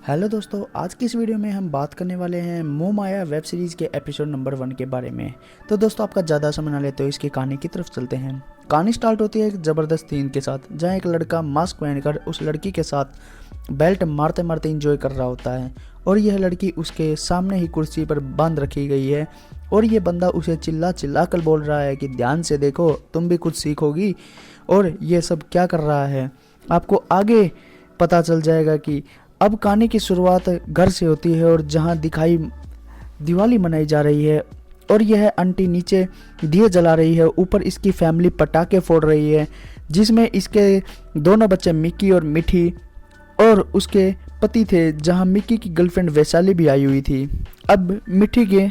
Hello दोस्तों, आज की इस वीडियो में हम बात करने वाले हैं मोह माया वेब सीरीज़ के एपिसोड नंबर 1 के बारे में। तो दोस्तों, आपका ज़्यादा समय ना लेते हुए इसकी कहानी की तरफ चलते हैं। कहानी स्टार्ट होती है एक ज़बरदस्त सीन के साथ, जहां एक लड़का मास्क पहनकर उस लड़की के साथ बेल्ट मारते मारते इंजॉय कर रहा होता है और यह लड़की उसके सामने ही कुर्सी पर बांध रखी गई है और ये बंदा उसे चिल्ला चिल्ला कर बोल रहा है कि ध्यान से देखो, तुम भी कुछ सीखोगी। और ये सब क्या कर रहा है आपको आगे पता चल जाएगा। कि अब कहानी की शुरुआत घर से होती है और जहां दिवाली मनाई जा रही है और यह आंटी नीचे दिए जला रही है, ऊपर इसकी फैमिली पटाखे फोड़ रही है, जिसमें इसके दोनों बच्चे मिक्की और मिठी और उसके पति थे, जहां मिक्की की गर्लफ्रेंड वैशाली भी आई हुई थी। अब मिठी के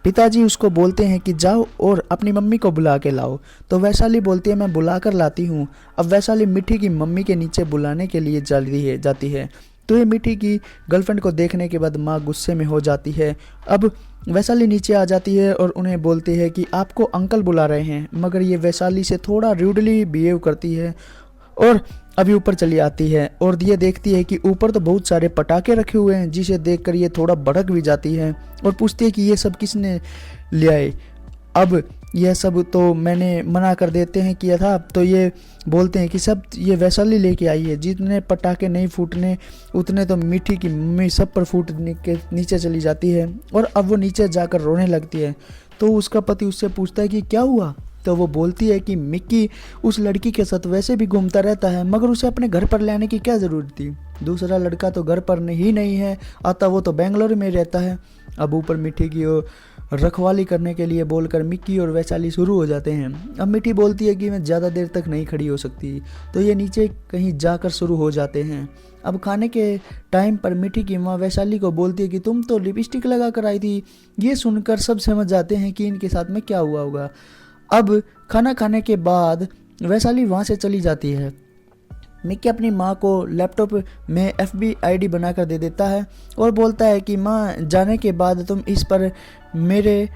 पिताजी उसको बोलते हैं कि जाओ और अपनी मम्मी को बुला के लाओ, तो वैशाली बोलती है मैं बुला कर लाती हूँ। अब वैशाली मिठी की मम्मी के नीचे बुलाने के लिए जाती है। तो ये मिठी की गर्लफ्रेंड को देखने के बाद माँ गुस्से में हो जाती है। अब वैशाली नीचे आ जाती है और उन्हें बोलती है कि आपको अंकल बुला रहे हैं, मगर ये वैशाली से थोड़ा रूडली बिहेव करती है और अभी ऊपर चली आती है और ये देखती है कि ऊपर तो बहुत सारे पटाखे रखे हुए हैं, जिसे देखकर ये थोड़ा भड़क भी जाती है और पूछती है कि ये सब किसने ले आए। अब यह सब तो मैंने मना कर देते हैं किया था, तो ये बोलते हैं कि सब ये वैशाली लेके आई है, जितने पटाखे नहीं फूटने उतने तो मिठी की मम्मी सब पर फूटने के नीचे चली जाती है और अब वो नीचे जाकर रोने लगती है। तो उसका पति उससे पूछता है कि क्या हुआ, तो वो बोलती है कि मिक्की उस लड़की के साथ वैसे भी घूमता रहता है, मगर उसे अपने घर पर लाने की क्या ज़रूरत थी। दूसरा लड़का तो घर पर ही नहीं है आता, वो तो बेंगलोर में रहता है। अब ऊपर मिठी की रखवाली करने के लिए बोलकर मिक्की और वैशाली शुरू हो जाते हैं। अब मिठी बोलती है कि मैं ज़्यादा देर तक नहीं खड़ी हो सकती, तो ये नीचे कहीं जाकर शुरू हो जाते हैं। अब खाने के टाइम पर मिठी की माँ वैशाली को बोलती है कि तुम तो लिपस्टिक लगा कर आई थी। ये सुनकर सब समझ जाते हैं कि इनके साथ में क्या हुआ होगा। अब खाना खाने के बाद वैशाली वहाँ से चली जाती है। मिक्की अपनी माँ को लैपटॉप में FB ID बनाकर दे देता है और बोलता है कि माँ जाने के बाद तुम इस पर मेरे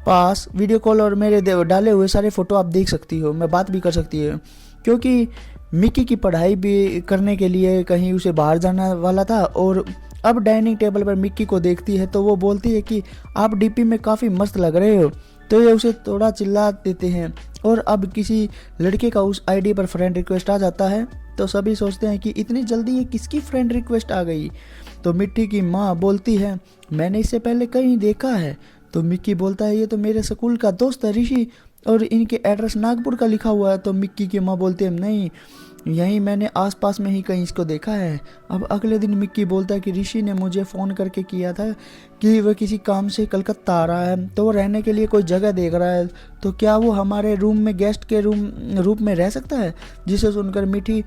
पास वीडियो कॉल और मेरे डाले हुए सारे फ़ोटो आप देख सकती हो, मैं बात भी कर सकती हूँ। क्योंकि मिक्की की पढ़ाई भी करने के लिए कहीं उसे बाहर जाना वाला था और अब डाइनिंग टेबल पर मिक्की को देखती है तो वो बोलती है कि आप DP में काफ़ी मस्त लग रहे हो, तो ये उसे थोड़ा चिल्ला देते हैं। और अब किसी लड़के का उस ID पर फ्रेंड रिक्वेस्ट आ जाता है, तो सभी सोचते हैं कि इतनी जल्दी ये किसकी फ्रेंड रिक्वेस्ट आ गई। तो मिट्टी की माँ बोलती है मैंने इससे पहले कहीं देखा है। तो मिक्की बोलता है ये तो मेरे स्कूल का दोस्त है ऋषि, और इनके एड्रेस नागपुर का लिखा हुआ है। तो मिक्की की माँ बोलती है नहीं, यहीं मैंने आसपास में ही कहीं इसको देखा है। अब अगले दिन मिक्की बोलता है कि ऋषि ने मुझे फ़ोन करके किया था कि वह किसी काम से कलकत्ता आ रहा है, तो वो रहने के लिए कोई जगह देख रहा है, तो क्या वो हमारे रूम में गेस्ट के रूप में रह सकता है। जिसे सुनकर मिठी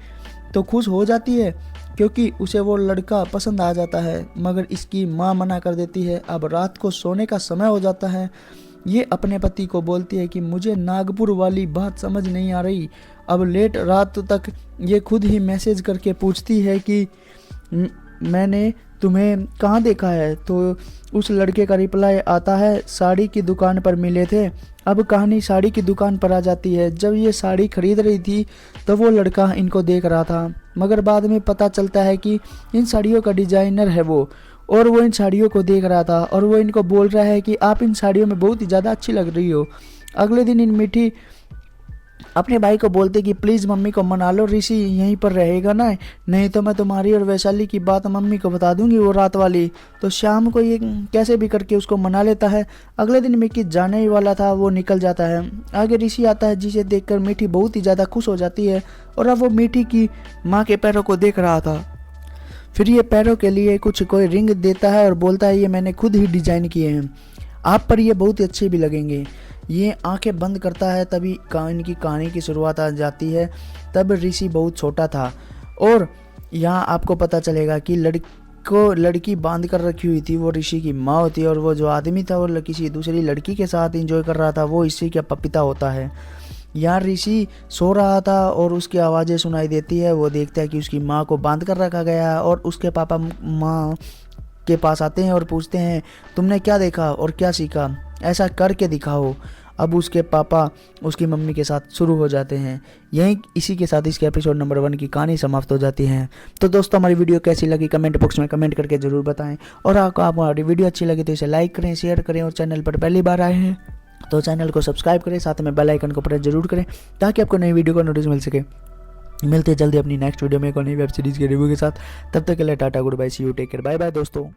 तो खुश हो जाती है क्योंकि उसे वो लड़का पसंद आ जाता है, मगर इसकी माँ मना कर देती है। अब रात को सोने का समय हो जाता है। ये अपने पति को बोलती है कि मुझे नागपुर वाली बात समझ नहीं आ रही। अब लेट रात तक ये खुद ही मैसेज करके पूछती है कि मैंने तुम्हें कहाँ देखा है। तो उस लड़के का रिप्लाई आता है साड़ी की दुकान पर मिले थे। अब कहानी साड़ी की दुकान पर आ जाती है। जब ये साड़ी खरीद रही थी तो वो लड़का इनको देख रहा था, मगर बाद में पता चलता है कि इन साड़ियों का डिजाइनर है वो, और वो इन साड़ियों को देख रहा था और वो इनको बोल रहा है कि आप इन साड़ियों में बहुत ही ज़्यादा अच्छी लग रही हो। अगले दिन इन मिठी अपने भाई को बोलते कि प्लीज़ मम्मी को मना लो, ऋषि यहीं पर रहेगा ना, नहीं तो मैं तुम्हारी और वैशाली की बात मम्मी को बता दूंगी वो रात वाली। तो शाम को ये कैसे भी करके उसको मना लेता है। अगले दिन मिक्की जाने ही वाला था, वो निकल जाता है। आगे ऋषि आता है, जिसे देखकर मीठी बहुत ही ज़्यादा खुश हो जाती है और अब वो मीठी की माँ के पैरों को देख रहा था। फिर ये पैरों के लिए कोई रिंग देता है और बोलता है ये मैंने खुद ही डिजाइन किए हैं, आप पर ये बहुत ही अच्छे भी लगेंगे। ये आंखें बंद करता है, तभी इनकी कहानी की शुरुआत आ जाती है। तब ऋषि बहुत छोटा था और यहाँ आपको पता चलेगा कि लड़की बांध कर रखी हुई थी वो ऋषि की माँ होती है, और वो जो आदमी था वो किसी दूसरी लड़की के साथ एंजॉय कर रहा था, वो ऋषि का पिता होता है। यहाँ ऋषि सो रहा था और उसकी आवाज़ें सुनाई देती है। वो देखता है कि उसकी माँ को बांध कर रखा गया है और उसके पापा माँ के पास आते हैं और पूछते हैं तुमने क्या देखा और क्या सीखा, ऐसा करके दिखाओ। अब उसके पापा उसकी मम्मी के साथ शुरू हो जाते हैं। यहीं इसी के साथ इसके एपिसोड नंबर 1 की कहानी समाप्त हो जाती है। तो दोस्तों हमारी वीडियो कैसी लगी कमेंट बॉक्स में कमेंट करके ज़रूर बताएं, और आपको हमारी वीडियो अच्छी लगी तो इसे लाइक करें, शेयर करें, और चैनल पर पहली बार आए हैं तो चैनल को सब्सक्राइब करें, साथ में बेल आइकन को प्रेस जरूर करें ताकि आपको नई वीडियो का नोटिस मिल सके। मिलते हैं जल्दी अपनी नेक्स्ट वीडियो में एक और नई वेब सीरीज़ के रिव्यू के साथ। तब तक के लिए tata, good bye, see you, take care, bye bye दोस्तों।